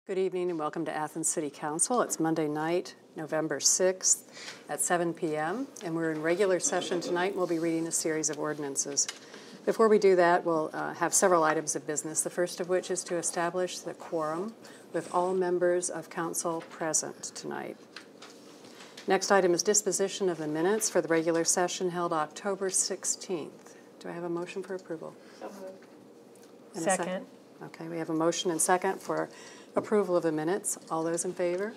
Good evening and welcome to Athens City Council. It's Monday night, November 6th at 7 p.m. and we're in regular session tonight. We'll be reading a series of ordinances. Before we do that, we'll have several items of business, the first of which is to establish the quorum with all members of council present tonight. Next item is disposition of the minutes for the regular session held October 16th. Do I have a motion for approval? So moved. Second. Okay, we have a motion and second for approval of the minutes. All those in favor?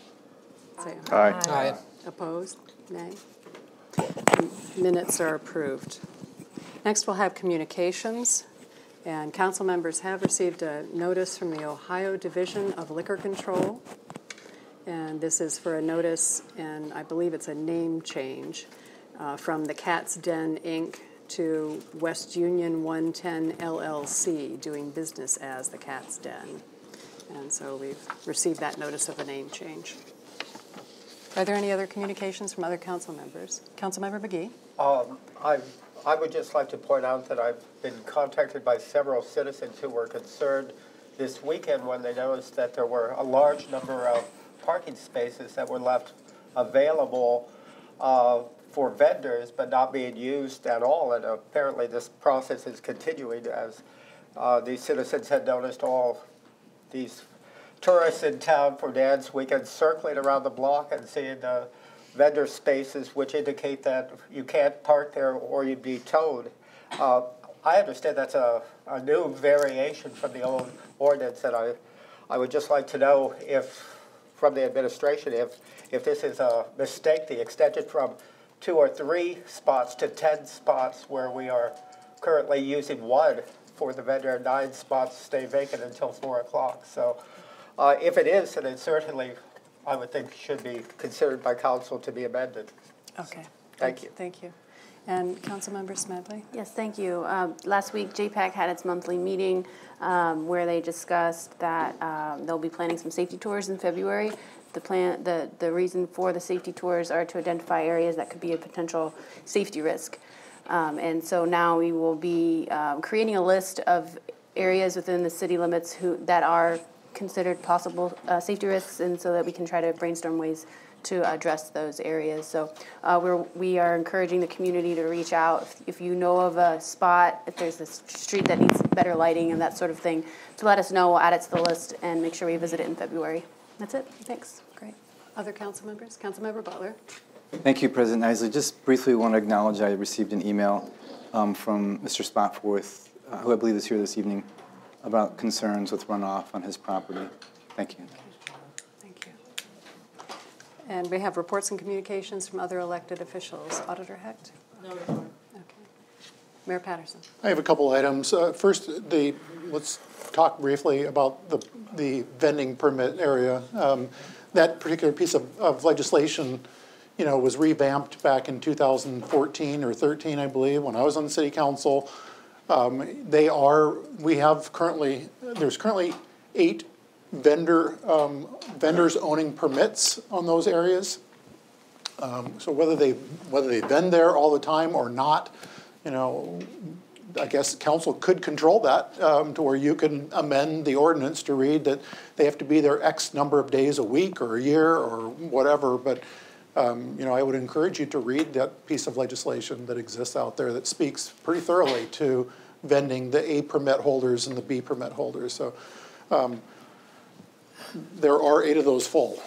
Say Aye. Aye. Opposed? Nay? Minutes are approved. Next, we'll have communications. And council members have received a notice from the Ohio Division of Liquor Control. And this is for a notice, and I believe it's a name change from the Cat's Den, Inc. to West Union 110 LLC, doing business as the Cat's Den. And so we've received that notice of a name change. Are there any other communications from other council members? Councilmember McGee? I would just like to point out that I've been contacted by several citizens who were concerned this weekend when they noticed that there were a large number of parking spaces that were left available for vendors but not being used at all. And apparently this process is continuing as these citizens had noticed all these tourists in town for dance weekend circling around the block and seeing the vendor spaces, which indicate that you can't park there or you'd be towed. I understand that's a new variation from the old ordinance, and I would just like to know if, from the administration, if this is a mistake, the extension from 2 or 3 spots to 10 spots where we are currently using 1 for the vendor, and 9 spots stay vacant until 4 o'clock. So if it is, then it certainly, I would think, should be considered by council to be amended. Okay. Thank you. Thank you. And Councilmember Smedley? Yes, thank you. Last week, JPAC had its monthly meeting where they discussed that they'll be planning some safety tours in February. The reason for the safety tours are to identify areas that could be a potential safety risk. And so now we will be creating a list of areas within the city limits that are considered possible safety risks, and so that we can try to brainstorm ways to address those areas. So we are encouraging the community to reach out if you know of a spot, if there's a street that needs better lighting and that sort of thing, to let us know. We'll add it to the list and make sure we visit it in February. That's it. Thanks. Great. Other council members? Councilmember Butler? Thank you, President Isley. Just briefly want to acknowledge I received an email from Mr. Spotforth, who I believe is here this evening, about concerns with runoff on his property. Thank you. Thank you. And we have reports and communications from other elected officials. Auditor Hecht? No report. Okay. Mayor Patterson? I have a couple items. First, let's talk briefly about the vending permit area. That particular piece of legislation, was revamped back in 2014 or 13, I believe, when I was on the city council. There's currently 8 vendors owning permits on those areas. So whether they vend there all the time or not, I guess council could control that to where you can amend the ordinance to read that they have to be there X number of days a week or a year or whatever. But I would encourage you to read that piece of legislation that exists out there that speaks pretty thoroughly to vending, the A permit holders and the B permit holders. So there are 8 of those full.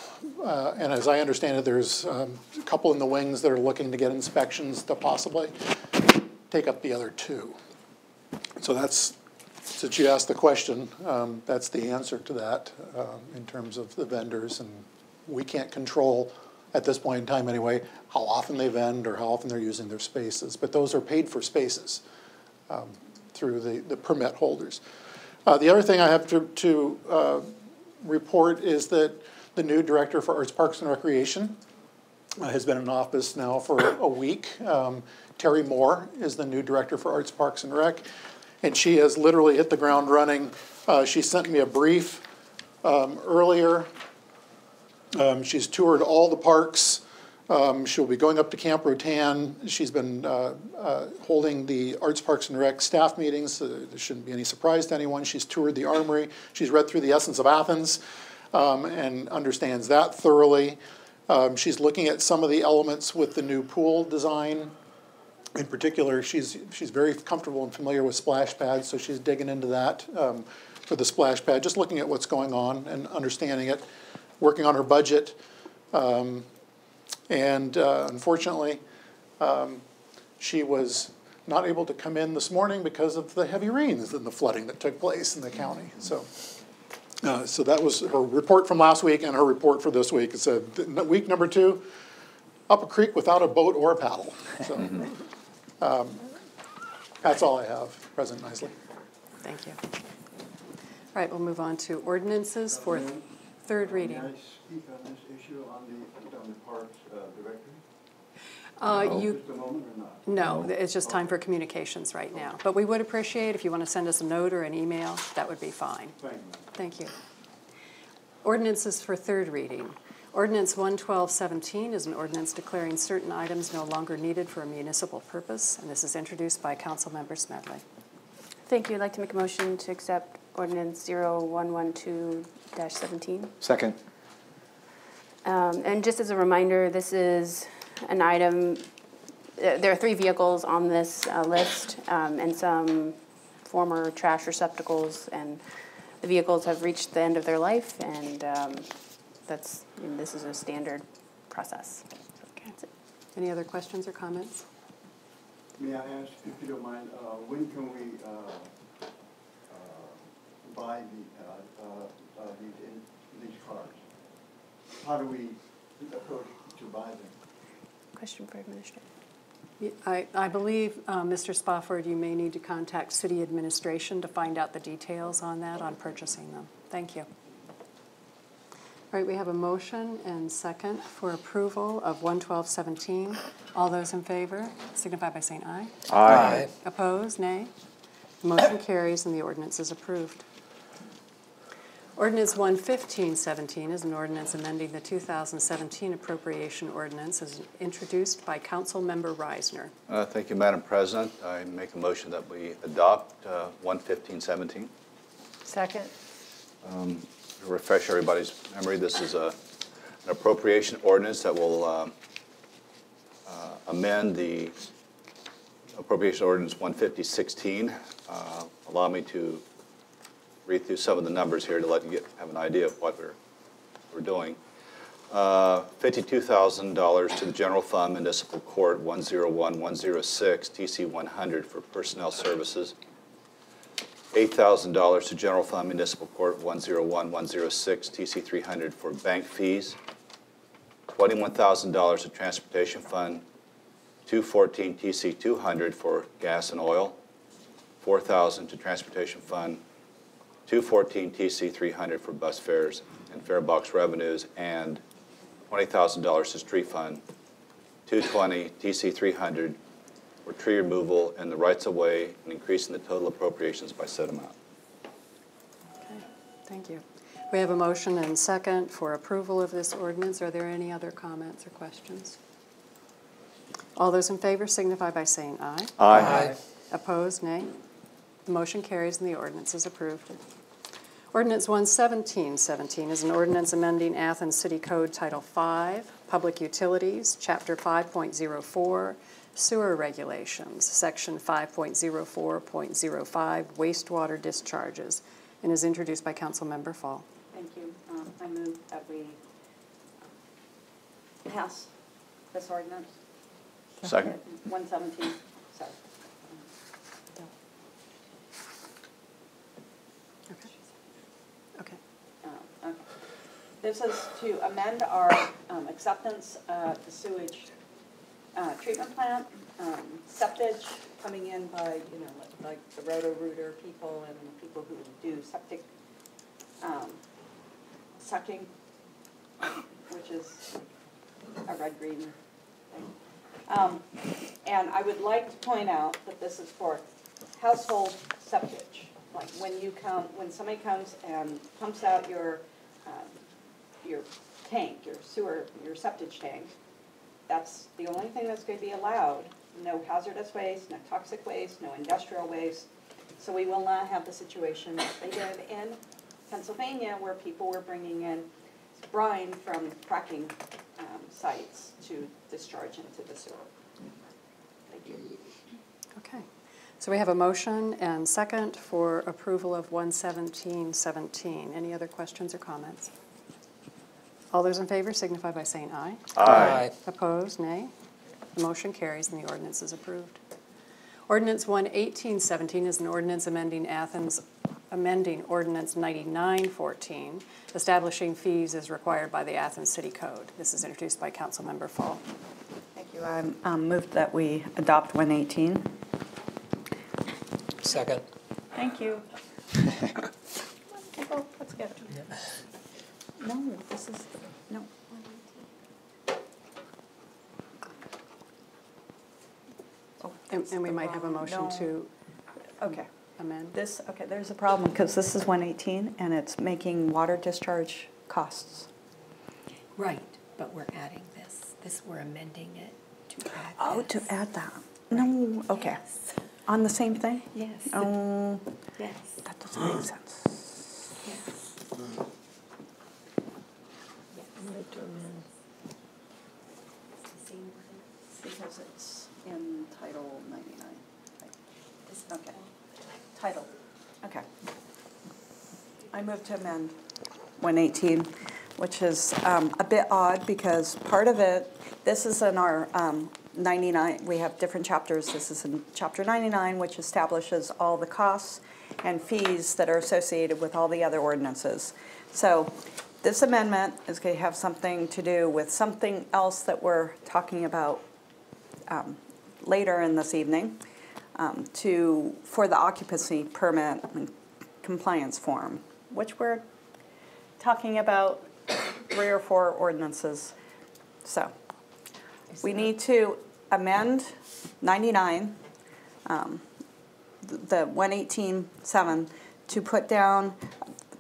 And as I understand it, there's a couple in the wings that are looking to get inspections to possibly take up the other 2. So since you asked the question, that's the answer to that in terms of the vendors. And we can't control, at this point in time anyway, how often they vend or how often they're using their spaces. But those are paid for spaces through the permit holders. The other thing I have to report is that the new director for Arts, Parks, and Recreation has been in office now for a week. Terry Moore is the new director for Arts, Parks, and Rec, and she has literally hit the ground running. She sent me a brief earlier. She's toured all the parks. She'll be going up to Camp Rotan. She's been holding the Arts, Parks, and Rec staff meetings. There shouldn't be any surprise to anyone. She's toured the Armory. She's read through the Essence of Athens. and understands that thoroughly. She's looking at some of the elements with the new pool design. In particular, she's very comfortable and familiar with splash pads, so she's digging into that for the splash pad, just looking at what's going on and understanding it, working on her budget. Unfortunately, she was not able to come in this morning because of the heavy rains and the flooding that took place in the county. So that was her report from last week and her report for this week. It said, week number 2, up a creek without a boat or a paddle. So that's all I have, President Isley. Thank you. All right, we'll move on to ordinances for third reading. May I speak on this issue on the Parks Directory? Just a moment or not? No, it's just time for communications right now. But we would appreciate if you want to send us a note or an email, that would be fine. Thank you. Thank you. Ordinances for third reading. Ordinance 11217 is an ordinance declaring certain items no longer needed for a municipal purpose, and this is introduced by Councilmember Smedley. Thank you. I'd like to make a motion to accept ordinance 0112-17. Second. And just as a reminder, this is an item, there are 3 vehicles on this list, and some former trash receptacles, and the vehicles have reached the end of their life, and this is a standard process. That's it. Any other questions or comments? May I ask, if you don't mind, when can we buy these cars? How do we approach to buy them? Question for Administrator. I believe, Mr. Spofford, you may need to contact City Administration to find out the details on that, on purchasing them. Thank you. All right, we have a motion and second for approval of 11217. All those in favor signify by saying aye. Aye. Opposed, nay. The motion carries and the ordinance is approved. Ordinance 11517 is an ordinance amending the 2017 appropriation ordinance as introduced by Councilmember Reisner. Thank you, Madam President. I make a motion that we adopt 11517. Second. To refresh everybody's memory, this is an appropriation ordinance that will amend the appropriation ordinance 15016. Allow me to read through some of the numbers here to let you have an idea of what we're doing. $52,000 to the General Fund Municipal Court 101106 TC 100 for personnel services. $8,000 to General Fund Municipal Court 101106 TC 300 for bank fees. $21,000 to Transportation Fund 214 TC 200 for gas and oil. $4,000 to Transportation Fund 214 TC 300 for bus fares and fare box revenues, and $20,000 to Street Fund 220 TC 300 for tree removal and the rights of way, and increasing the total appropriations by said amount. Okay, thank you. We have a motion and second for approval of this ordinance. Are there any other comments or questions? All those in favor signify by saying aye. Aye. Opposed, nay. The motion carries and the ordinance is approved. Ordinance 11717 is an ordinance amending Athens City Code Title 5, Public Utilities, Chapter 5.04, Sewer Regulations, Section 5.04.05, Wastewater Discharges, and is introduced by Councilmember Fall. Thank you. I move that we pass this ordinance. Second. 117, sorry. Okay. Okay. This is to amend our acceptance of the sewage treatment plant, septage coming in by, like the roto-rooter people and the people who do septic sucking, which is a red-green thing. And I would like to point out that this is for household septage. Like when somebody comes and pumps out your tank, your sewer, your septage tank, that's the only thing that's going to be allowed. No hazardous waste, no toxic waste, no industrial waste. So we will not have the situation that they did in Pennsylvania, where people were bringing in brine from fracking sites to discharge into the sewer. Thank you. Okay. So we have a motion and second for approval of 11717. Any other questions or comments? All those in favor signify by saying aye. Aye. Opposed, nay. The motion carries and the ordinance is approved. Ordinance 11817 is an ordinance amending Ordinance 9914, establishing fees as required by the Athens City Code. This is introduced by Councilmember Fall. Thank you. I move that we adopt 118. Second. Thank you. Oh, let's get it. No, this is, no. Oh, And we might have a motion No. to Okay. amend. Okay, there's a problem because this is 118 and it's making water discharge costs. Right, but we're adding this, we're amending it to add Oh, this. to add that. No, okay. Yes. On the same thing? Yes. Oh, Yes. that doesn't make sense. Yes. Move to amend. Because it's in Title 99. Okay. Title. Okay. I move to amend 118, which is a bit odd because part of it, this is in our 99, we have different chapters. This is in Chapter 99, which establishes all the costs and fees that are associated with all the other ordinances. So this amendment is going to have something to do with something else that we're talking about later in this evening for the occupancy permit and compliance form, which we're talking about 3 or 4 ordinances. So we need to amend 99, the 118.7, to put down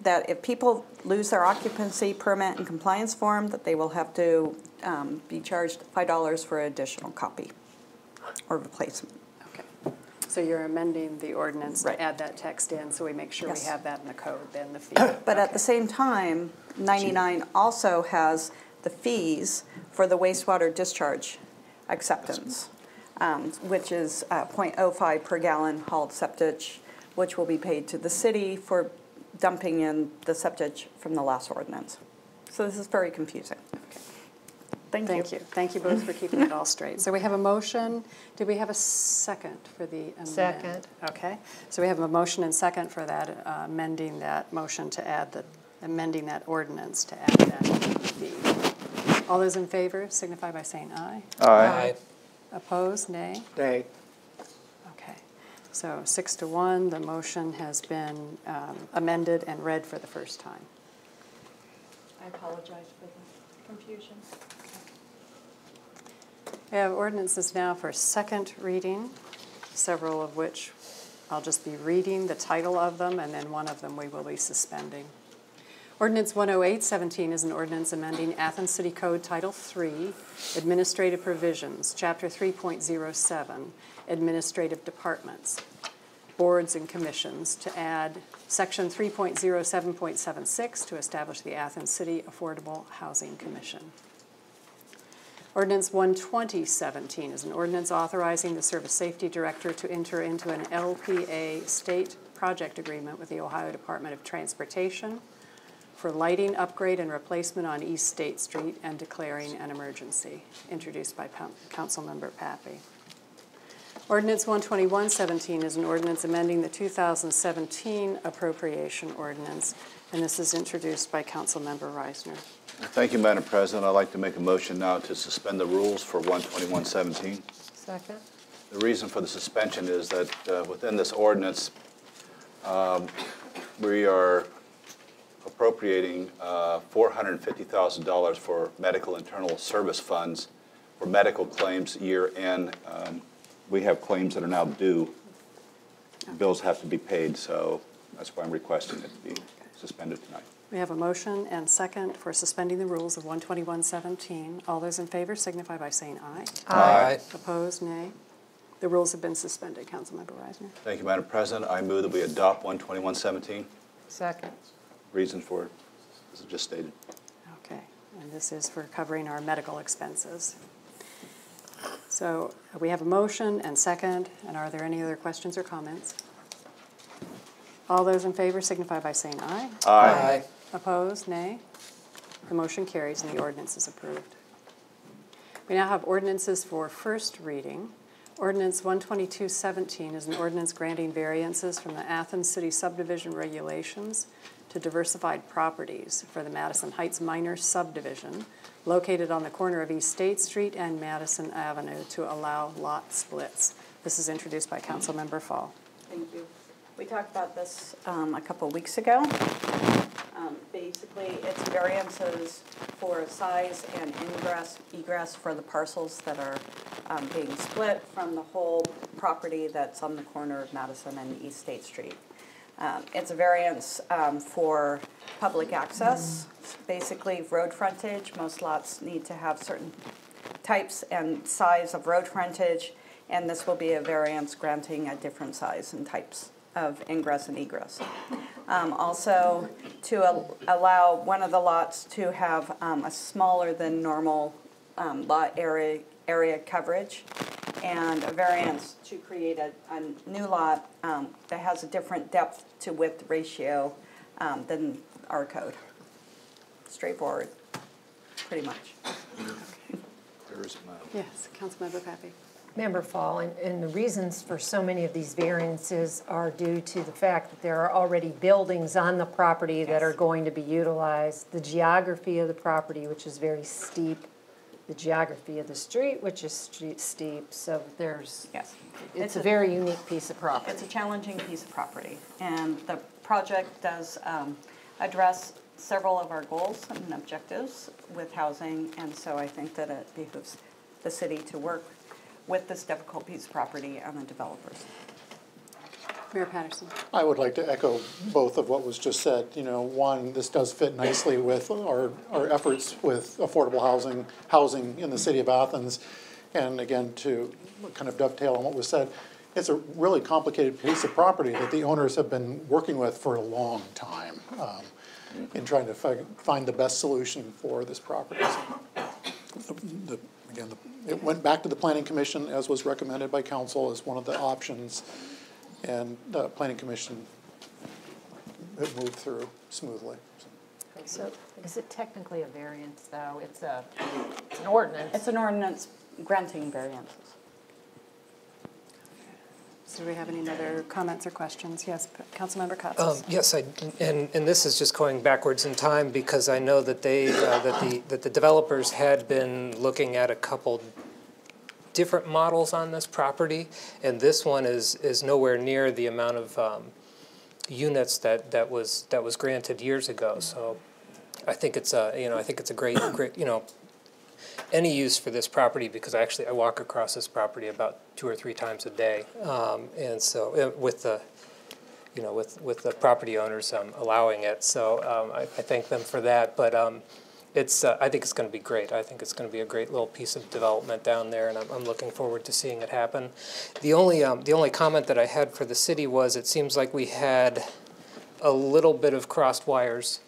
that if people lose their occupancy permit and compliance form, that they will have to be charged $5 for an additional copy or replacement. Okay. So you're amending the ordinance Right. to add that text in, so we make sure Yes. we have that in the code, then the fee. But at Okay. the same time, 99 also has the fees for the wastewater discharge acceptance, which is .05 per gallon hauled septage, which will be paid to the city for dumping in the septage from the last ordinance. So this is very confusing. Thank you. Thank you. Thank you both for keeping it all straight. So we have a motion. Did we have a second for the amendment? Second. Okay. So we have a motion and second for that, amending that motion to add amending that ordinance to add that fee. All those in favor signify by saying aye. Aye. Opposed, nay? Nay. Okay. So 6-1, the motion has been amended and read for the first time. I apologize for the confusion. We have ordinances now for second reading, several of which I'll just be reading the title of them, and then one of them we will be suspending. Ordinance 10817 is an ordinance amending Athens City Code Title III, Administrative Provisions, Chapter 3.07, Administrative Departments, Boards and Commissions, to add Section 3.07.76 to establish the Athens City Affordable Housing Commission. Ordinance 12017 is an ordinance authorizing the Service Safety Director to enter into an LPA state project agreement with the Ohio Department of Transportation for lighting upgrade and replacement on East State Street and declaring an emergency, introduced by Councilmember Pappy. Ordinance 12117 is an ordinance amending the 2017 appropriation ordinance, and this is introduced by Councilmember Reisner. Thank you, Madam President. I'd like to make a motion now to suspend the rules for 12117. Second. The reason for the suspension is that within this ordinance, we are appropriating $450,000 for medical internal service funds for medical claims year end. We have claims that are now due. Bills have to be paid, so that's why I'm requesting it to be suspended tonight. We have a motion and second for suspending the rules of 12117. All those in favor signify by saying aye. Aye. Opposed, nay. The rules have been suspended. Councilmember Reisner. Thank you, Madam President. I move that we adopt 12117. Second. reason for it, as just stated. Okay, and this is for covering our medical expenses. So we have a motion and second, and are there any other questions or comments? All those in favor signify by saying aye. Aye. Opposed, nay. The motion carries and the ordinance is approved. We now have ordinances for first reading. Ordinance 12217 is an ordinance granting variances from the Athens City subdivision regulations to diversified properties for the Madison Heights Minor subdivision located on the corner of East State Street and Madison Avenue to allow lot splits. This is introduced by Councilmember Fall. Thank you. We talked about this a couple of weeks ago. Basically, it's variances for size and egress for the parcels that are being split from the whole property that's on the corner of Madison and East State Street. It's a variance for public access, basically road frontage. Most lots need to have certain types and size of road frontage, and this will be a variance granting a different size and types of ingress and egress. Also, to allow one of the lots to have a smaller than normal lot area coverage, and a variance to create a new lot that has a different depth to width ratio than our code. Straightforward, pretty much. There's my... Yes, Councilmember Pappy. Member Fall, and the reasons for so many of these variances are due to the fact that there are already buildings on the property that are going to be utilized, the geography of the property, which is very steep, the geography of the street, which is steep, so there's, Yes. it's a very unique piece of property. It's a challenging piece of property, and the project does address several of our goals and objectives with housing, and so I think that it behooves the city to work with this difficult piece of property and the developers. Mayor Patterson. I would like to echo both of what was just said. You know, one, this does fit nicely with our efforts with affordable housing in the city of Athens. And again, to kind of dovetail on what was said, it's a really complicated piece of property that the owners have been working with for a long time in trying to find the best solution for this property. It went back to the Planning Commission, as was recommended by council, as one of the options, and the Planning Commission it moved through smoothly. So is it technically a variance, though? It's an ordinance. It's an ordinance granting variances. So do we have any other comments or questions? Yes, Councilmember Katsas. Yes, and this is just going backwards in time because I know that they that the developers had been looking at a couple different models on this property, and this one is nowhere near the amount of units that was granted years ago. So I think it's a great any use for this property, because I walk across this property about 2 or 3 times a day, and so with the property owners allowing it, so I thank them for that. But I think it's going to be great. I think it's going to be a great little piece of development down there, and I'm looking forward to seeing it happen. The only comment that I had for the city was it seems like we had a little bit of crossed wires.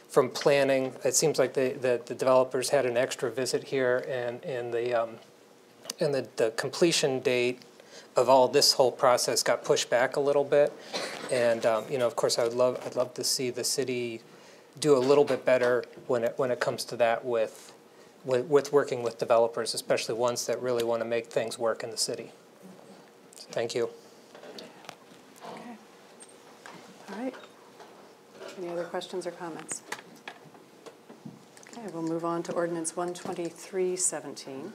From planning, it seems like the developers had an extra visit here, and the completion date of all this whole process got pushed back a little bit. And of course, I'd love to see the city do a little bit better when it comes to that with working with developers, especially ones that really want to make things work in the city. So thank you. Okay. All right. Any other questions or comments? Okay, we'll move on to ordinance 12317.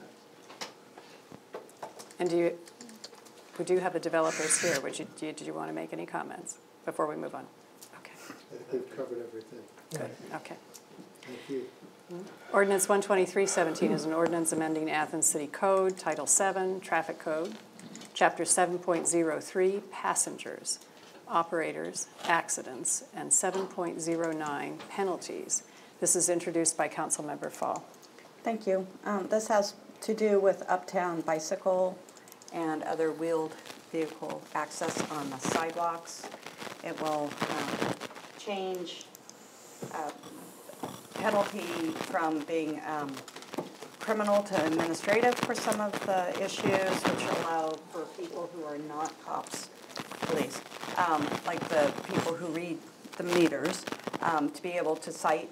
And we do have the developers here. Did you want to make any comments before we move on? Okay. They've covered everything. Good. Okay. Thank you. Ordinance 12317 is an ordinance amending Athens City Code, Title 7, Traffic Code, Chapter 7.03, Passengers, Operators, Accidents, and 7.09, Penalties. This is introduced by Councilmember Fall. Thank you. This has to do with uptown bicycle and other wheeled vehicle access on the sidewalks. it will change penalty from being criminal to administrative for some of the issues, which allow for people who are not cops, police, like the people who read the meters, to be able to cite.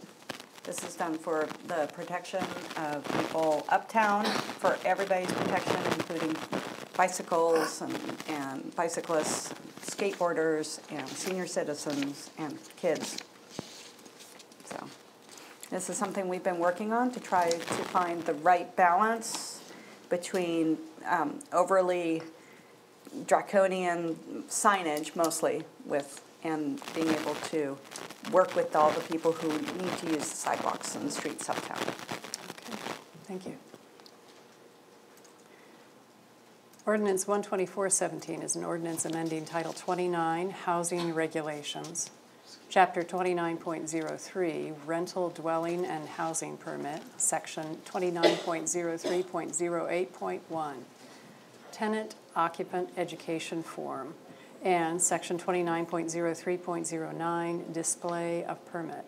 This is done for the protection of people uptown, for everybody's protection, including bicycles and bicyclists, skateboarders, and senior citizens, and kids. So this is something we've been working on to try to find the right balance between overly draconian signage, mostly, and being able to work with all the people who need to use the sidewalks and the streets uptown. Okay, thank you. Ordinance 12417 is an ordinance amending Title 29, Housing Regulations, Chapter 29.03, Rental Dwelling and Housing Permit, Section 29.03.08.1, Tenant Occupant Education Form, and Section 29.03.09, Display of Permit.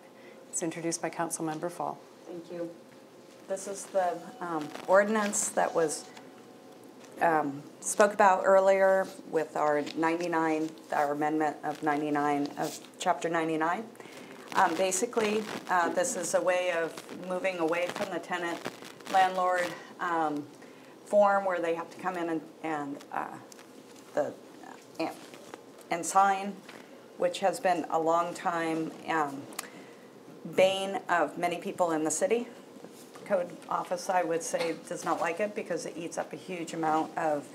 It's introduced by Councilmember Fall. Thank you. This is the ordinance that was spoke about earlier with our amendment of 99 of Chapter 99. Basically, this is a way of moving away from the tenant landlord form where they have to come in and sign, which has been a long time bane of many people in the city. The code office, I would say, does not like it because it eats up a huge amount of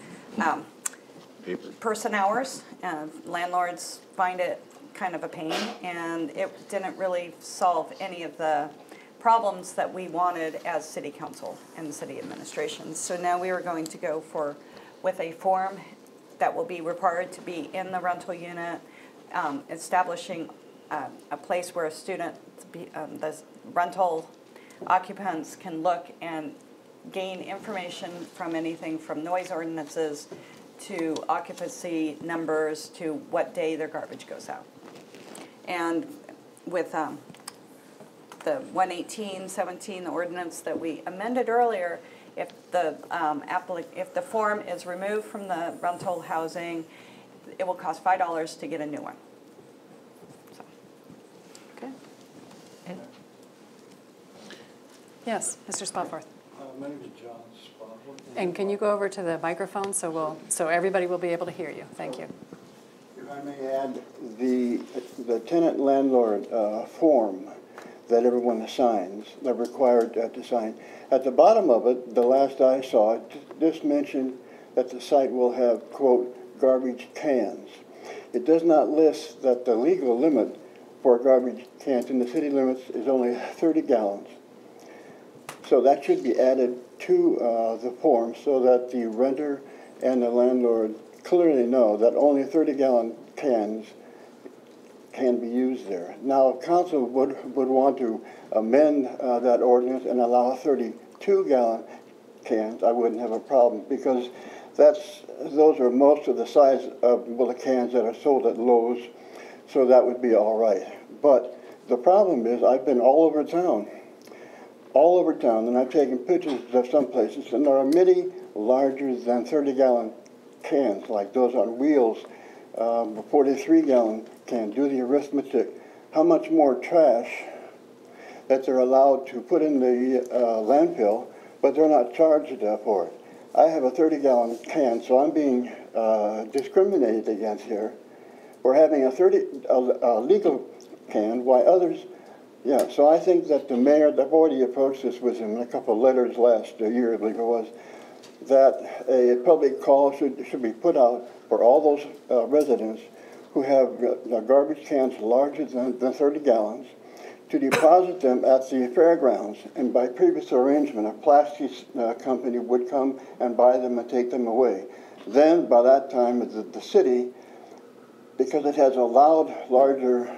person hours. Landlords find it kind of a pain, and it didn't really solve any of the problems that we wanted as city council and city administration. So now we are going to go with a form that will be required to be in the rental unit, establishing a place where the rental occupants can look and gain information from anything from noise ordinances to occupancy numbers to what day their garbage goes out. And with the 11817, the ordinance that we amended earlier, if the form is removed from the rental housing, it will cost $5 to get a new one. So, okay. And Yes, Mr. Spotforth. My name is John Spotforth. And can you go over to the microphone so everybody will be able to hear you? Thank you. If I may add, the tenant landlord form that everyone signs, they're required to sign. At the bottom of it, the last I saw, this mentioned that the site will have, quote, garbage cans. It does not list that the legal limit for garbage cans in the city limits is only 30 gallons. So that should be added to the form so that the renter and the landlord clearly know that only 30-gallon cans can be used there. Now, if council would want to amend that ordinance and allow 32-gallon cans, I wouldn't have a problem, because those are most of the size of the cans that are sold at Lowe's, so that would be all right. But the problem is I've been all over town, and I've taken pictures of some places, and there are many larger than 30-gallon cans, like those on wheels, a 43-gallon can. Do the arithmetic. How much more trash that they're allowed to put in the landfill, but they're not charged for it. I have a 30-gallon can, so I'm being discriminated against here. We're having a legal can, while others, yeah. So I think that the mayor, I've already approached this with him in a couple of letters last year, I believe it was, that a public call should be put out for all those residents who have garbage cans larger than 30 gallons to deposit them at the fairgrounds. And by previous arrangement, a plastics company would come and buy them and take them away. Then, by that time, the city, because it has allowed larger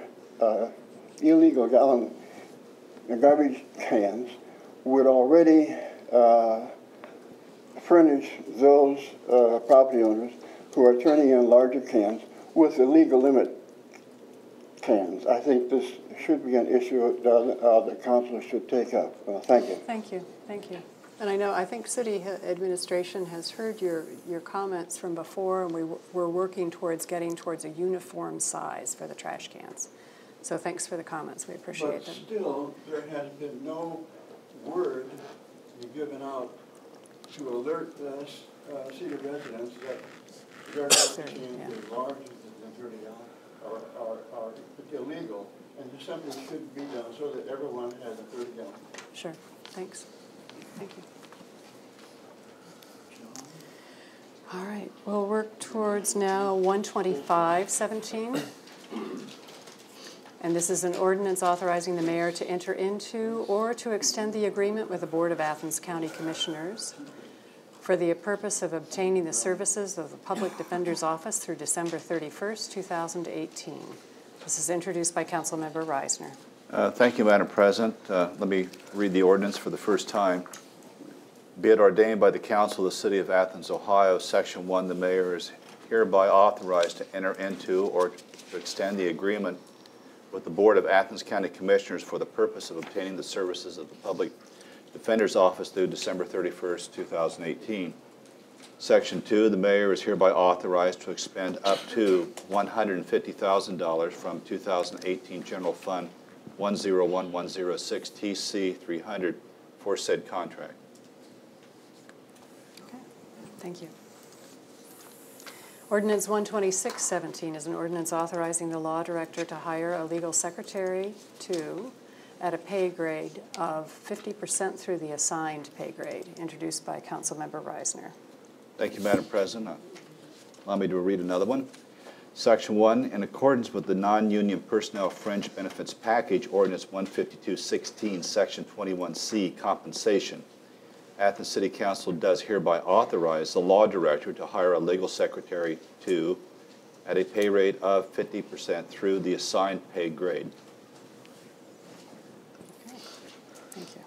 illegal gallon garbage cans, would already furnish those property owners who are turning in larger cans with the legal limit cans. I think this should be an issue the council should take up. Thank you. Thank you, thank you. And I think city administration has heard your comments from before, and we're working towards getting towards a uniform size for the trash cans. So thanks for the comments, we appreciate them. But still, there has been no word given out to alert the city residents that their cans as large as 30 are illegal, and something should be done so that everyone has a 30-gallon. Sure, thanks. Thank you. All right, we'll work towards now 125-17. And this is an ordinance authorizing the mayor to enter into or to extend the agreement with the Board of Athens County Commissioners for the purpose of obtaining the services of the Public Defender's Office through December 31st, 2018. This is introduced by Councilmember Reisner. Thank you, Madam President. Let me read the ordinance for the first time. Be it ordained by the Council of the City of Athens, Ohio, Section 1, the mayor is hereby authorized to enter into or to extend the agreement with the Board of Athens County Commissioners for the purpose of obtaining the services of the Public Defender's Office through December 31st, 2018. Section 2, the mayor is hereby authorized to expend up to $150,000 from 2018 General Fund 101106 TC 300 for said contract. Okay, thank you. Ordinance 126-17 is an ordinance authorizing the law director to hire a legal secretary at a pay grade of 50% through the assigned pay grade, introduced by Councilmember Reisner. Thank you, Madam President. Allow me to read another one. Section 1, in accordance with the non-union personnel fringe benefits package, Ordinance 152-16, Section 21C, compensation. Athens City Council does hereby authorize the law director to hire a legal secretary at a pay rate of 50% through the assigned pay grade. Okay. Thank you.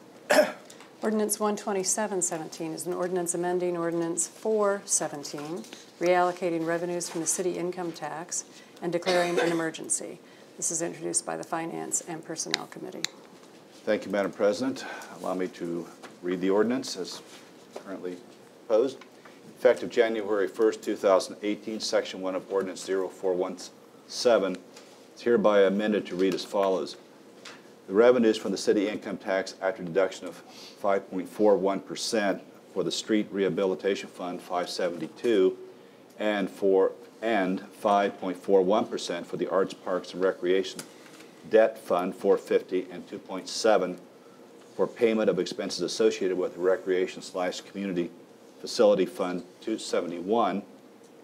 Ordinance 127-17 is an ordinance amending Ordinance 4-17, reallocating revenues from the city income tax and declaring an emergency. This is introduced by the Finance and Personnel Committee. Thank you, Madam President. Allow me to read the ordinance as currently proposed. Effective January 1st, 2018, Section 1 of Ordinance 0417 is hereby amended to read as follows. The revenues from the city income tax after deduction of 5.41% for the Street Rehabilitation Fund 572 and 5.41% for the Arts, Parks, and Recreation Debt Fund 450 and 2.7 for payment of expenses associated with the Recreation/Community Facility Fund 271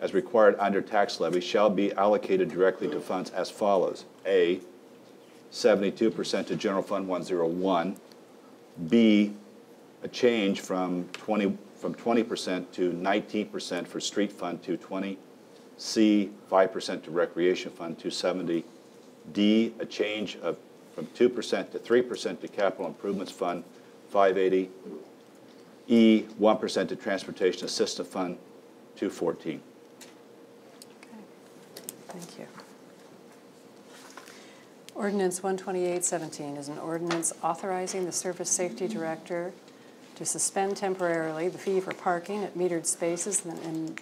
as required under tax levy shall be allocated directly to funds as follows. A, 72% to General Fund 101. B, a change from 20% to 19% for Street Fund 220. C, 5% to Recreation Fund 270. D, a change from 2% to 3% to Capital Improvements Fund 580. E, 1% to Transportation Assistance Fund 214. Okay, thank you. Ordinance 128-17 is an ordinance authorizing the Service Safety Director to suspend temporarily the fee for parking at metered spaces in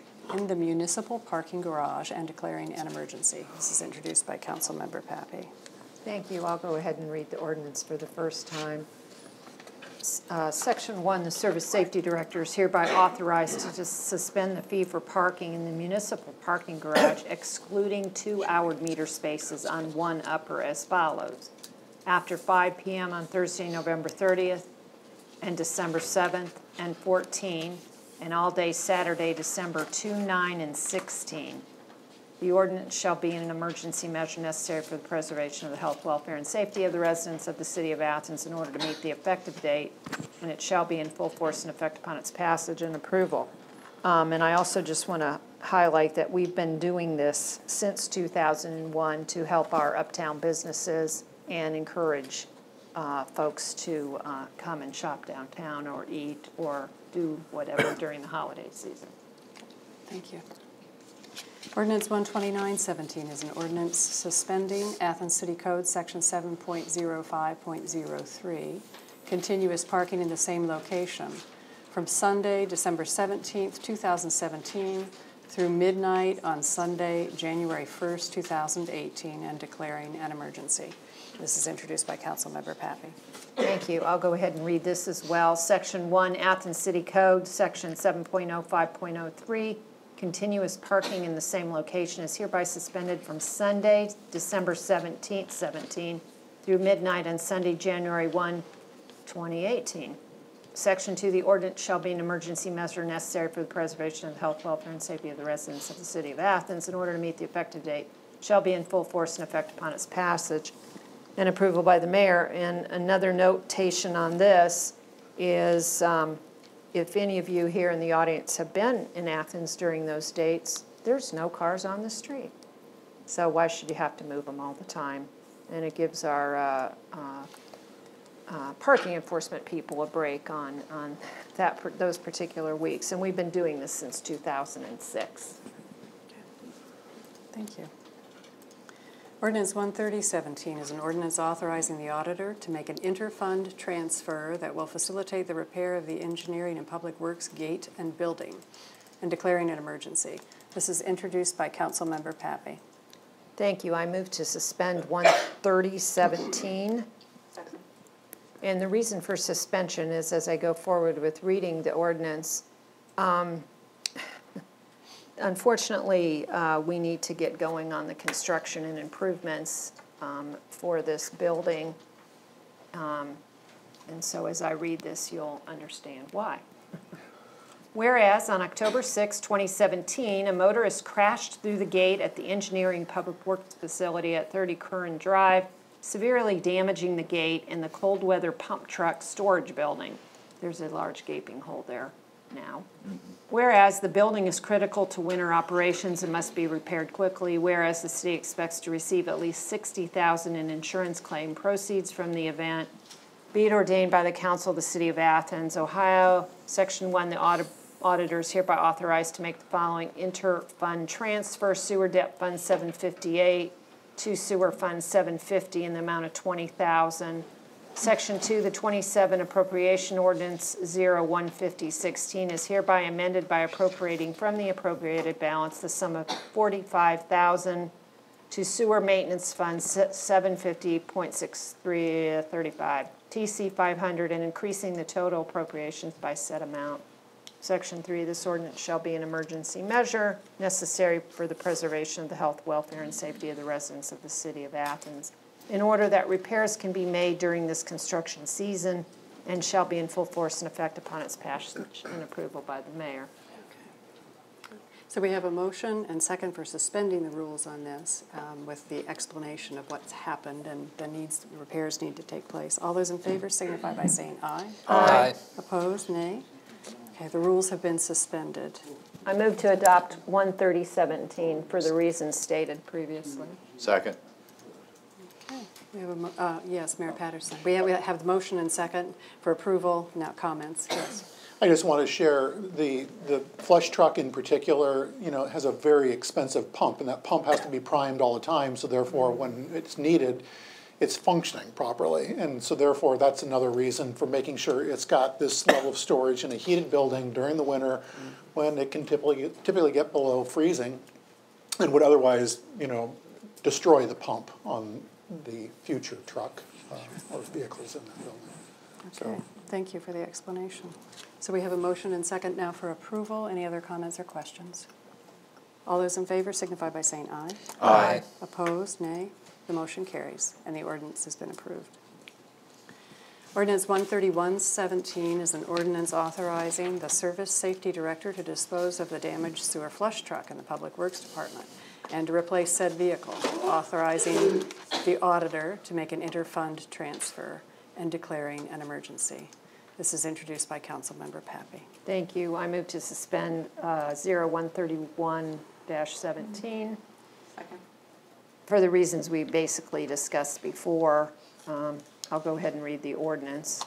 the municipal parking garage and declaring an emergency. This is introduced by Councilmember Pappy. Thank you. I'll go ahead and read the ordinance for the first time. Section 1, the Service Safety Director is hereby authorized to just suspend the fee for parking in the municipal parking garage, excluding 2-hour meter spaces on one upper as follows. After 5 p.m. on Thursday, November 30th, and December 7th and 14th, and all day Saturday, December 2, 9, and 16. The ordinance shall be an emergency measure necessary for the preservation of the health, welfare, and safety of the residents of the City of Athens in order to meet the effective date, and it shall be in full force and effect upon its passage and approval. And I also just want to highlight that we've been doing this since 2001 to help our uptown businesses and encourage folks to come and shop downtown or eat or do whatever during the holiday season. Thank you. Ordinance 12917 is an ordinance suspending Athens City Code Section 7.05.03, continuous parking in the same location, from Sunday, December 17th, 2017, through midnight on Sunday, January 1st, 2018, and declaring an emergency. This is introduced by Councilmember Pappy. Thank you. I'll go ahead and read this as well. Section 1, Athens City Code, Section 7.05.03, continuous parking in the same location is hereby suspended from Sunday, December 17th, 17, through midnight on Sunday, January 1, 2018. Section 2, the ordinance shall be an emergency measure necessary for the preservation of the health, welfare, and safety of the residents of the city of Athens in order to meet the effective date, shall be in full force and effect upon its passage and approval by the mayor. And another notation on this is if any of you here in the audience have been in Athens during those dates, there's no cars on the street. So why should you have to move them all the time? And it gives our parking enforcement people a break on those particular weeks. And we've been doing this since 2006. Thank you. Ordinance 13017 is an ordinance authorizing the auditor to make an interfund transfer that will facilitate the repair of the engineering and public works gate and building and declaring an emergency. This is introduced by Councilmember Pappy. Thank you. I move to suspend 13017. And the reason for suspension is, as I go forward with reading the ordinance, unfortunately, we need to get going on the construction and improvements for this building. And so as I read this, you'll understand why. Whereas on October 6, 2017, a motorist crashed through the gate at the Engineering Public Works Facility at 30 Curran Drive, severely damaging the gate and the cold weather pump truck storage building. There's a large gaping hole there now. Whereas the building is critical to winter operations and must be repaired quickly, whereas the city expects to receive at least $60,000 in insurance claim proceeds from the event, be it ordained by the Council of the City of Athens, Ohio, Section 1, the auditors hereby authorized to make the following inter-fund transfer: Sewer Debt Fund 758 to Sewer Fund 750 in the amount of $20,000. Section 2, the 27 Appropriation Ordinance 015016 is hereby amended by appropriating from the appropriated balance the sum of $45,000 to Sewer Maintenance Fund 750.6335 TC 500 and increasing the total appropriations by said amount. Section 3, this ordinance shall be an emergency measure necessary for the preservation of the health, welfare, and safety of the residents of the city of Athens, in order that repairs can be made during this construction season and shall be in full force and effect upon its passage and approval by the mayor. So we have a motion and second for suspending the rules on this with the explanation of what's happened and the repairs need to take place. All those in favor signify by saying aye. Aye. Opposed, nay. Okay, the rules have been suspended. I move to adopt 13017 for the reasons stated previously. Second. Okay. We have yes, Mayor Patterson. We have the motion and second for approval. Now comments. Yes. I just want to share the flush truck in particular, has a very expensive pump, and that pump has to be primed all the time. So therefore, when it's needed, it's functioning properly. And so therefore, that's another reason for making sure it's got this level of storage in a heated building during the winter when it can typically get below freezing and would otherwise, destroy the pump on the future truck or vehicles in that building. Okay. Thank you for the explanation. So we have a motion and second now for approval. Any other comments or questions? All those in favor signify by saying aye. Aye. Opposed, nay. The motion carries and the ordinance has been approved. Ordinance 13117 is an ordinance authorizing the Service Safety Director to dispose of the damaged sewer flush truck in the Public Works Department and to replace said vehicle, authorizing the auditor to make an interfund transfer and declaring an emergency. This is introduced by Councilmember Pappy. Thank you. I move to suspend 0131-17 Second. for the reasons we basically discussed before. I'll go ahead and read the ordinance.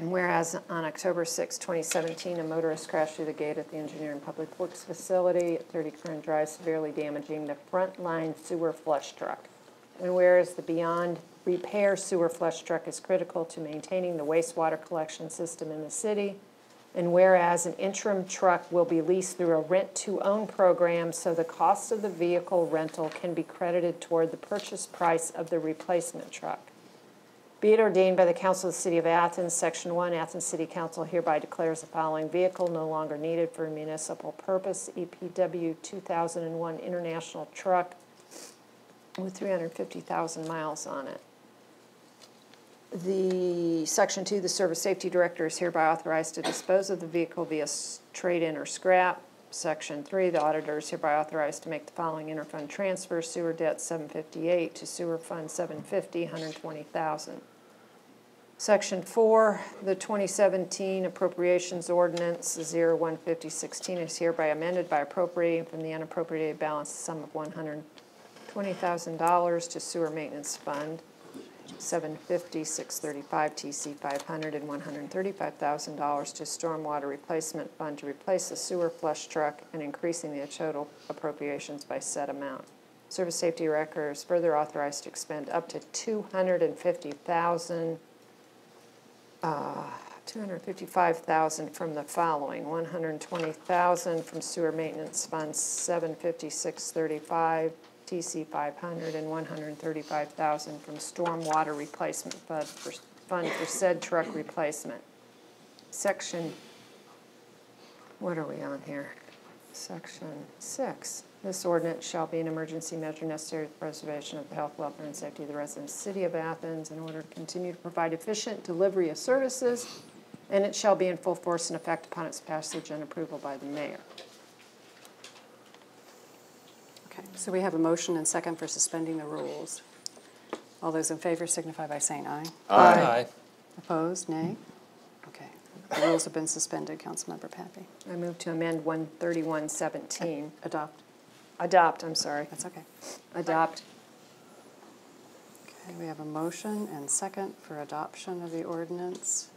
And whereas on October 6, 2017, a motorist crashed through the gate at the Engineering Public Works facility at 30 Current Drive, severely damaging the front line sewer flush truck. And whereas the Beyond Repair sewer flush truck is critical to maintaining the wastewater collection system in the city, and whereas an interim truck will be leased through a rent-to-own program, so the cost of the vehicle rental can be credited toward the purchase price of the replacement truck. Be it ordained by the Council of the City of Athens, Section 1, Athens City Council hereby declares the following vehicle no longer needed for a municipal purpose: EPW 2001 International Truck with 350,000 miles on it. The Section 2, the Service Safety Director is hereby authorized to dispose of the vehicle via trade-in or scrap. Section 3, the Auditor is hereby authorized to make the following interfund transfers: sewer debt 758 to sewer fund 750, 120,000. Section 4, the 2017 Appropriations Ordinance 015016 is hereby amended by appropriating from the unappropriated balance the sum of $120,000 to Sewer Maintenance Fund 750, 635, TC 500, and $135,000 to Stormwater Replacement Fund to replace the sewer flush truck, and increasing the total appropriations by said amount. Service Safety Director is further authorized to expend up to $255,000 from the following: $120,000 from Sewer Maintenance Fund 750, 635, TC 500, and $135,000 from Stormwater Replacement Fund for said truck replacement. Section, what are we on here? Section 6. This ordinance shall be an emergency measure necessary to the preservation of the health, welfare, and safety of the residents of the City of Athens in order to continue to provide efficient delivery of services, and it shall be in full force and effect upon its passage and approval by the mayor. Okay, so we have a motion and second for suspending the rules. All those in favor signify by saying aye. Aye. Opposed, nay? Okay, the rules have been suspended. Councilmember Pappy. I move to amend 13117. Adopt. Adopt, I'm sorry. That's okay. Adopt. Okay, we have a motion and second for adoption of the ordinance.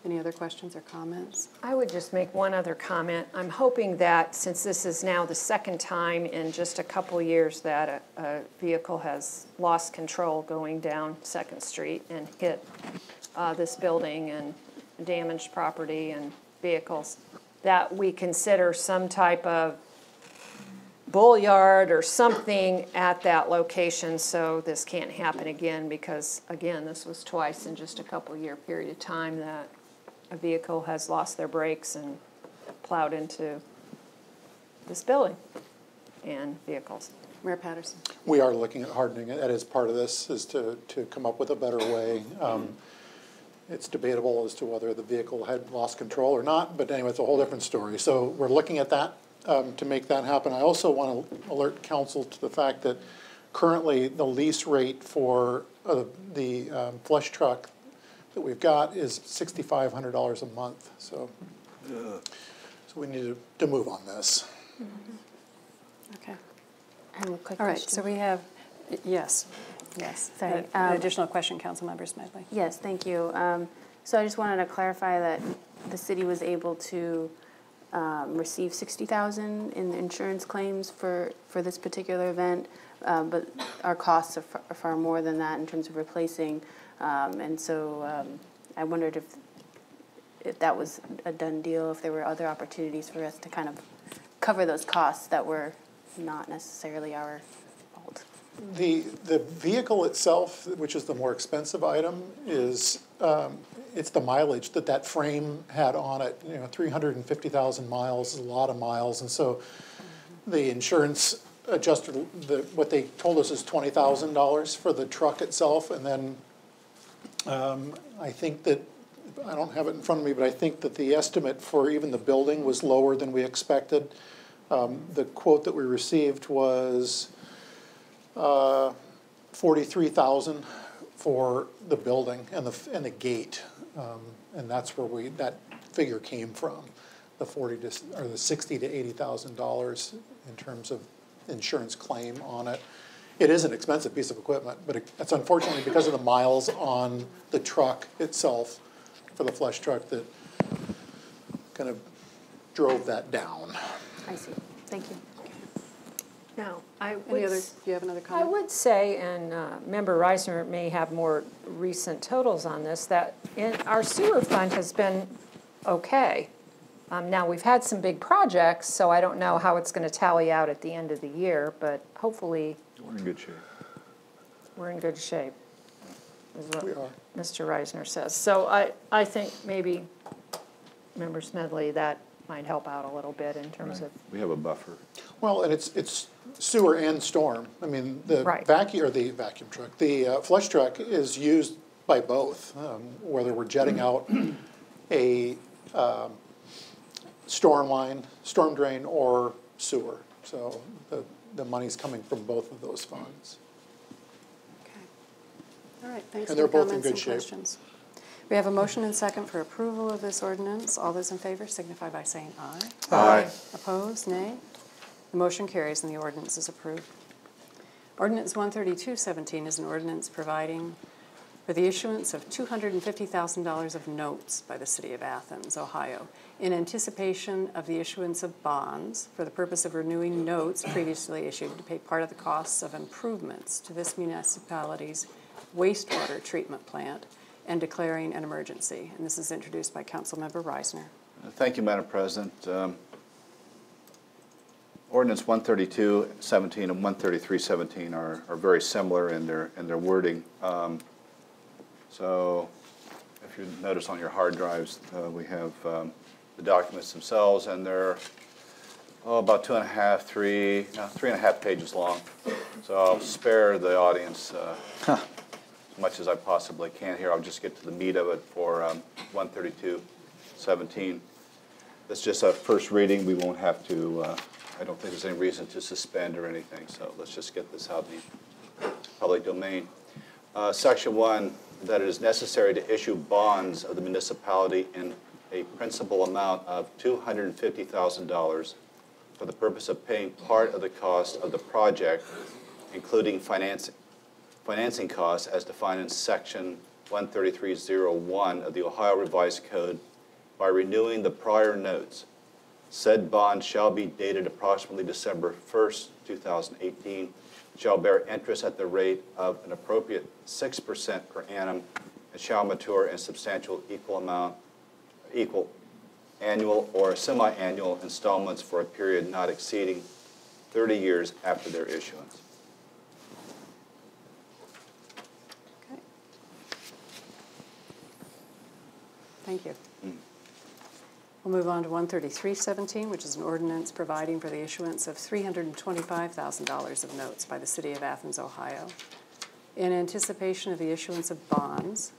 Any other questions or comments? I would just make one other comment. I'm hoping that since this is now the second time in just a couple years that a vehicle has lost control going down 2nd Street and hit this building and damaged property and vehicles, that we consider some type of bullyard or something at that location so this can't happen again, because again, this was twice in just a couple year period of time that a vehicle has lost their brakes and plowed into this building and vehicles. Mayor Patterson. We are looking at hardening it. That is part of this, is to come up with a better way. It's debatable as to whether the vehicle had lost control or not, but anyway, it's a whole different story. So we're looking at that to make that happen. I also want to alert council to the fact that currently the lease rate for the flush truck that we've got is $6,500 a month. So we need to move on this. Okay. I have a quick All right, question. so we have, yes. Sorry. An additional question, Councilmember Smedley. Yes, thank you. So I just wanted to clarify that the city was able to receive $60,000 in insurance claims for this particular event, but our costs are far more than that in terms of replacing. And so I wondered if that was a done deal, if there were other opportunities for us to kind of cover those costs that were not necessarily our fault. The vehicle itself, which is the more expensive item, is it's the mileage that frame had on it. 350,000 miles is a lot of miles, and so the insurance adjuster, what they told us is $20,000 for the truck itself, and then I think that, I don't have it in front of me, but I think that the estimate for even the building was lower than we expected. The quote that we received was $43,000 for the building and the gate, and that's where that figure came from, the $60,000 to $80,000 in terms of insurance claim on it. It is an expensive piece of equipment, but it's unfortunately because of the miles on the truck itself, for the flush truck that kind of drove that down. I see. Thank you. Now, I Any would, other, do you have another I comment? would say, and Member Reisner may have more recent totals on this, that our sewer fund has been okay. Now, we've had some big projects, so I don't know how it's going to tally out at the end of the year, but hopefully We're in good shape. we're in good shape, is what We are. Mr. Reisner says. So I think maybe, Member Smedley, that might help out a little bit in terms of, We have a buffer. Well, and it's sewer and storm. I mean, the Right. the vacuum truck, the flush truck is used by both, whether we're jetting out a storm line, storm drain, or sewer. So the money's coming from both of those funds. Okay. All right, thanks And for they're the both in comments good and shape. questions. We have a motion and second for approval of this ordinance. All those in favor signify by saying aye. Aye. Opposed, nay. The motion carries and the ordinance is approved. Ordinance 13217 is an ordinance providing for the issuance of $250,000 of notes by the City of Athens, Ohio, in anticipation of the issuance of bonds for the purpose of renewing notes previously issued to pay part of the costs of improvements to this municipality's wastewater treatment plant and declaring an emergency. And this is introduced by Councilmember Reisner. Thank you, Madam President. Ordinance 132-17 and 133-17 are very similar in their wording. So if you notice on your hard drives, we have the documents themselves, and they're about 2.5, 3.5 pages long. So I'll spare the audience as much as I possibly can here. I'll just get to the meat of it for 132-17. That's just a first reading. We won't have to, I don't think there's any reason to suspend or anything, so let's just get this out in the public domain. Section 1, that it is necessary to issue bonds of the municipality in a principal amount of $250,000 for the purpose of paying part of the cost of the project, including financing costs as defined in Section 133.01 of the Ohio Revised Code by renewing the prior notes. Said bond shall be dated approximately December 1st, 2018, shall bear interest at the rate of an appropriate 6% per annum, and shall mature in substantial equal annual or semi-annual installments for a period not exceeding 30 years after their issuance. Okay. Thank you. We'll move on to 13317, which is an ordinance providing for the issuance of $325,000 of notes by the City of Athens, Ohio, in anticipation of the issuance of bonds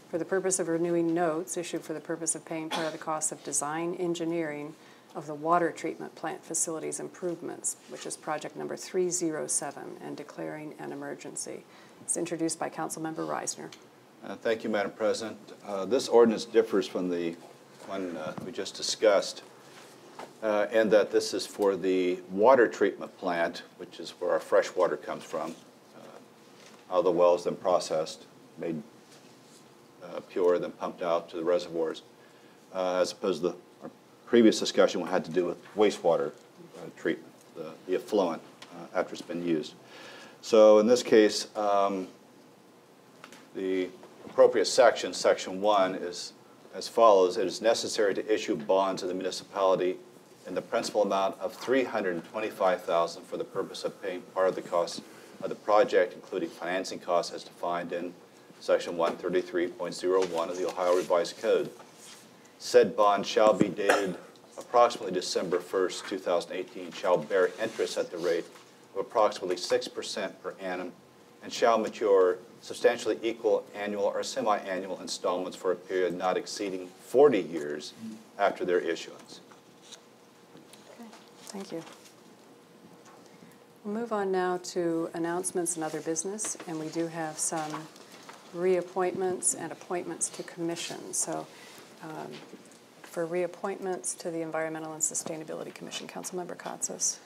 for the purpose of renewing notes issued for the purpose of paying part of the cost of design engineering of the water treatment plant facilities improvements, which is project number 307, and declaring an emergency. It's introduced by Councilmember Reisner. Thank you, Madam President. This ordinance differs from the one we just discussed, in that this is for the water treatment plant, which is where our fresh water comes from, out of the wells, then processed, made pure, then pumped out to the reservoirs, as opposed to our previous discussion had to do with wastewater treatment, the effluent after it's been used. So in this case, the appropriate section, Section 1, is as follows. It is necessary to issue bonds of the municipality in the principal amount of $325,000 for the purpose of paying part of the cost of the project, including financing costs as defined in Section 133.01 of the Ohio Revised Code. Said bond shall be dated approximately December 1st, 2018, shall bear interest at the rate of approximately 6% per annum, and shall mature substantially equal annual or semi-annual installments for a period not exceeding 40 years after their issuance. Okay, thank you. We'll move on now to announcements and other business, and we do have some reappointments and appointments to commissions. So for reappointments to the Environmental and Sustainability Commission, Councilmember Katsas.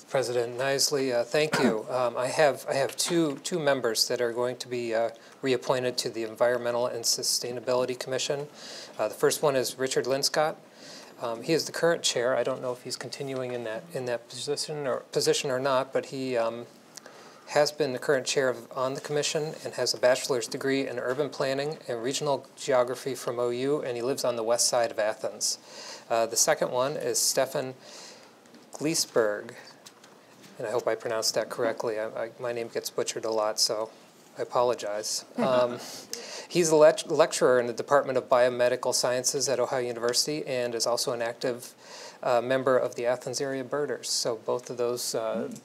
President Nisley, thank you. I have two members that are going to be reappointed to the Environmental and Sustainability Commission. The first one is Richard Linscott. He is the current chair. I don't know if he's continuing in that position or not, but he has been the current chair on the commission and has a bachelor's degree in urban planning and regional geography from OU, and he lives on the west side of Athens. The second one is Stefan Gleesberg, and I hope I pronounced that correctly. My name gets butchered a lot, so I apologize. He's a lecturer in the Department of Biomedical Sciences at Ohio University and is also an active member of the Athens area birders. So both of those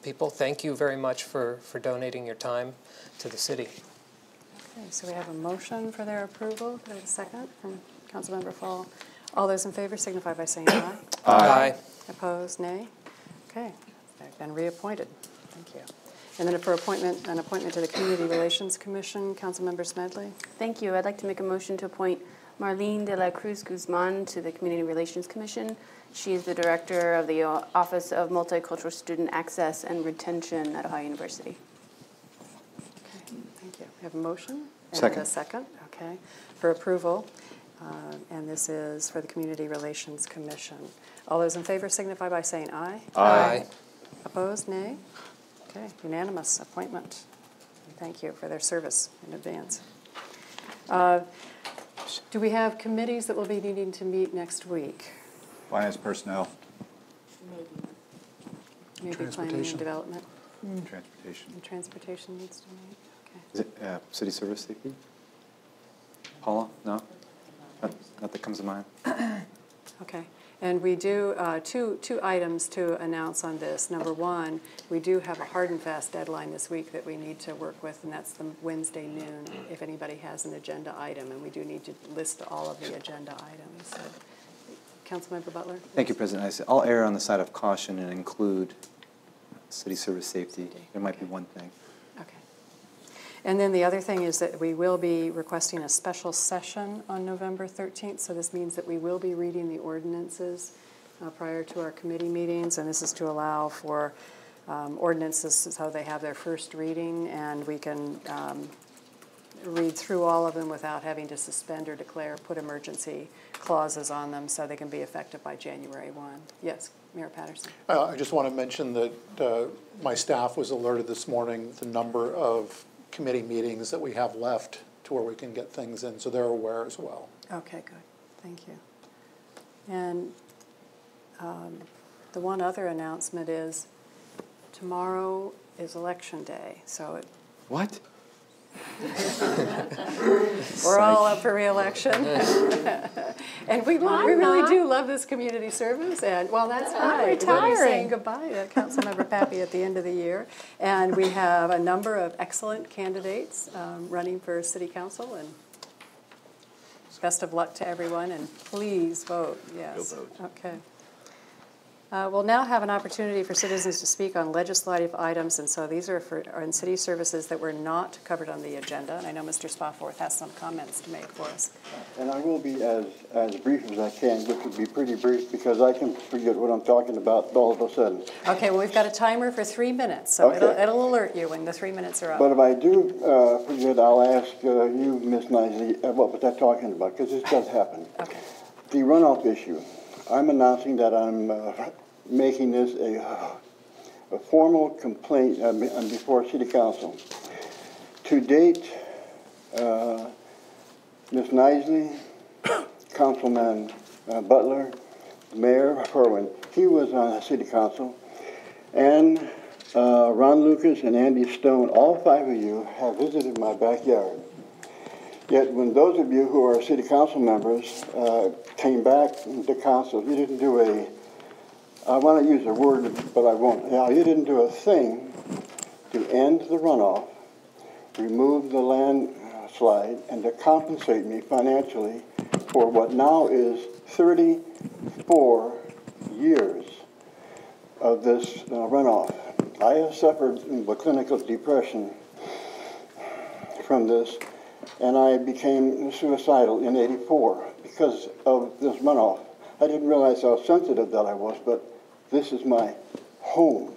people, thank you very much for donating your time to the city. Okay, so we have a motion for their approval. Could I have a second from Councilmember Fall? All those in favor signify by saying aye. Aye. Opposed, nay? Okay, they've been reappointed. Thank you. And then for an appointment to the Community Relations Commission, Councilmember Smedley. Thank you. I'd like to make a motion to appoint Marlene de la Cruz Guzman to the Community Relations Commission. She is the director of the Office of Multicultural Student Access and Retention at Ohio University. Okay, thank you. We have a motion Second. and a second, okay, for approval. And this is for the Community Relations Commission. All those in favor signify by saying aye. Aye. Opposed, nay? Okay, unanimous appointment. Thank you for their service in advance. Do we have committees that will be needing to meet next week? Finance personnel. Maybe planning and Transportation. development. Transportation. And transportation needs to meet, okay. Is it city service safety? Paula? No? Not that comes to mind. Okay, and we do, two items to announce on this. Number one, we do have a hard and fast deadline this week that we need to work with, and that's the Wednesday noon, if anybody has an agenda item, and we do need to list all of the agenda items. So, Councilmember Butler? Thank you, President. I'll err on the side of caution and include city service safety. There might be one thing. Okay. And then the other thing is that we will be requesting a special session on November 13th, so this means that we will be reading the ordinances prior to our committee meetings, and this is to allow for ordinances so they have their first reading, and we can read through all of them without having to suspend or put emergency clauses on them so they can be effective by January 1. Yes, Mayor Patterson. I just want to mention that my staff was alerted this morning the number of committee meetings that we have left to where we can get things in, so they're aware as well. Okay, good. Thank you. And the one other announcement is tomorrow is Election Day, so What? we're all up for re-election. And we really do love this community service. And, well, that's right. We'll be saying goodbye to Councilmember Pappy at the end of the year. And we have a number of excellent candidates running for city council. And best of luck to everyone. And please vote. Yes. Go vote. Okay. We'll now have an opportunity for citizens to speak on legislative items, and so these are on city services that were not covered on the agenda. And I know Mr. Spofford has some comments to make for us. And I will be as brief as I can, which would be pretty brief because I can forget what I'm talking about all of a sudden. Okay, well, we've got a timer for 3 minutes, so Okay. it'll alert you when the 3 minutes are up. But if I do forget, I'll ask you, Ms. Nisley, what was I talking about? Because this does happen. Okay. The runoff issue. I'm announcing that I'm making this a formal complaint before City Council. To date, Ms. Nisley, Councilman Butler, Mayor Herwin, he was on the City Council, and Ron Lucas and Andy Stone, all 5 of you have visited my backyard. Yet when those of you who are City Council members came back to council, you didn't do I want to use a word, but I won't. Now, you didn't do a thing to end the runoff, remove the landslide, and to compensate me financially for what now is 34 years of this runoff. I have suffered with clinical depression from this, and I became suicidal in '84 because of this runoff. I didn't realize how sensitive that I was, but this is my home.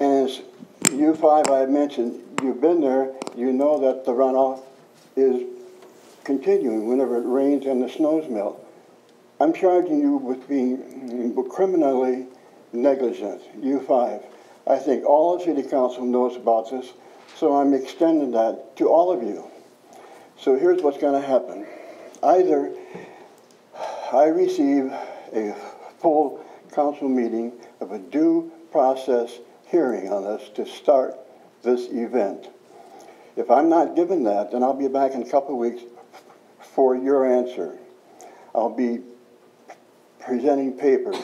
And as U5 I mentioned, you've been there, you know that the runoff is continuing whenever it rains and the snows melt. I'm charging you with being criminally negligent, U5. I think all of City Council knows about this, so I'm extending that to all of you. So here's what's going to happen. Either I receive a full council meeting of a due process hearing on this to start this event. If I'm not given that, then I'll be back in a couple of weeks for your answer. I'll be presenting papers.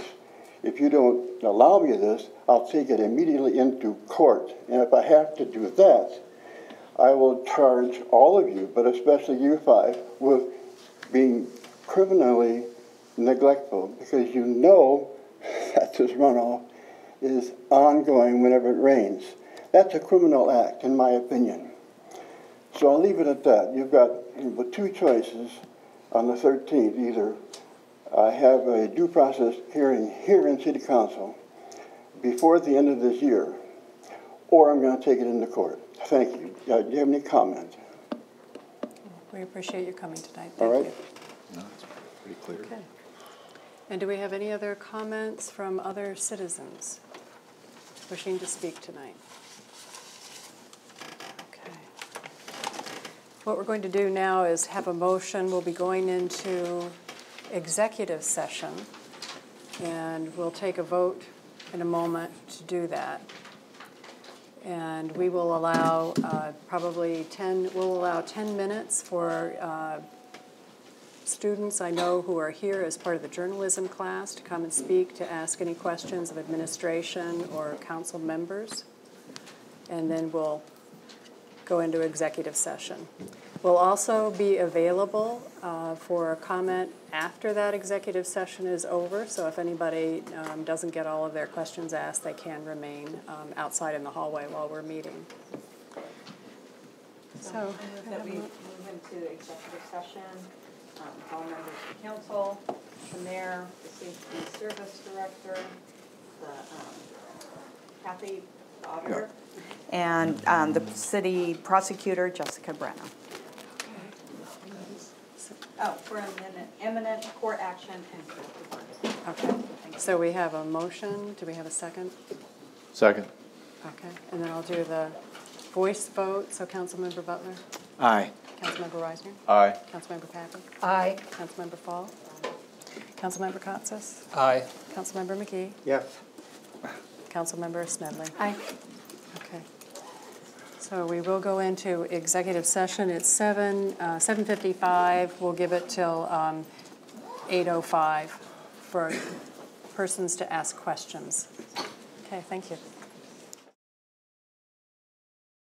If you don't allow me this, I'll take it immediately into court. And if I have to do that, I will charge all of you, but especially you 5, with being criminally neglectful, because you know that this runoff is ongoing whenever it rains. That's a criminal act, in my opinion. So I'll leave it at that. You've got two choices on the 13th. Either I have a due process hearing here in City Council before the end of this year, or I'm going to take it into court. Thank you. Do you have any comments? We appreciate you coming tonight. All Thank right. you. No, it's pretty clear. Okay. And do we have any other comments from other citizens wishing to speak tonight? Okay. What we're going to do now is have a motion. We'll be going into executive session, and we'll take a vote in a moment to do that. And we will allow we'll allow 10 minutes for students I know who are here as part of the journalism class to come and speak, to ask any questions of administration or council members. And then we'll go into executive session. We'll also be available for a comment after that executive session is over. So if anybody doesn't get all of their questions asked, they can remain outside in the hallway while we're meeting. So I move that we move into executive session, all members of council, the mayor, the safety service director, Kathy, the auditor, And the city prosecutor, Jessica Brenna. for an imminent court action and collective bargaining. Okay. So we have a motion. Do we have a second? Second. Okay. And then I'll do the voice vote. So Councilmember Butler? Aye. Councilmember Reisner? Aye. Councilmember Patrick? Aye. Councilmember Fall? Councilmember Katsas? Aye. Councilmember McGee? Yes. Councilmember Smedley? Aye. Okay. So we will go into executive session. It's 7:55. We'll give it till 8:05 for persons to ask questions. Okay, thank you.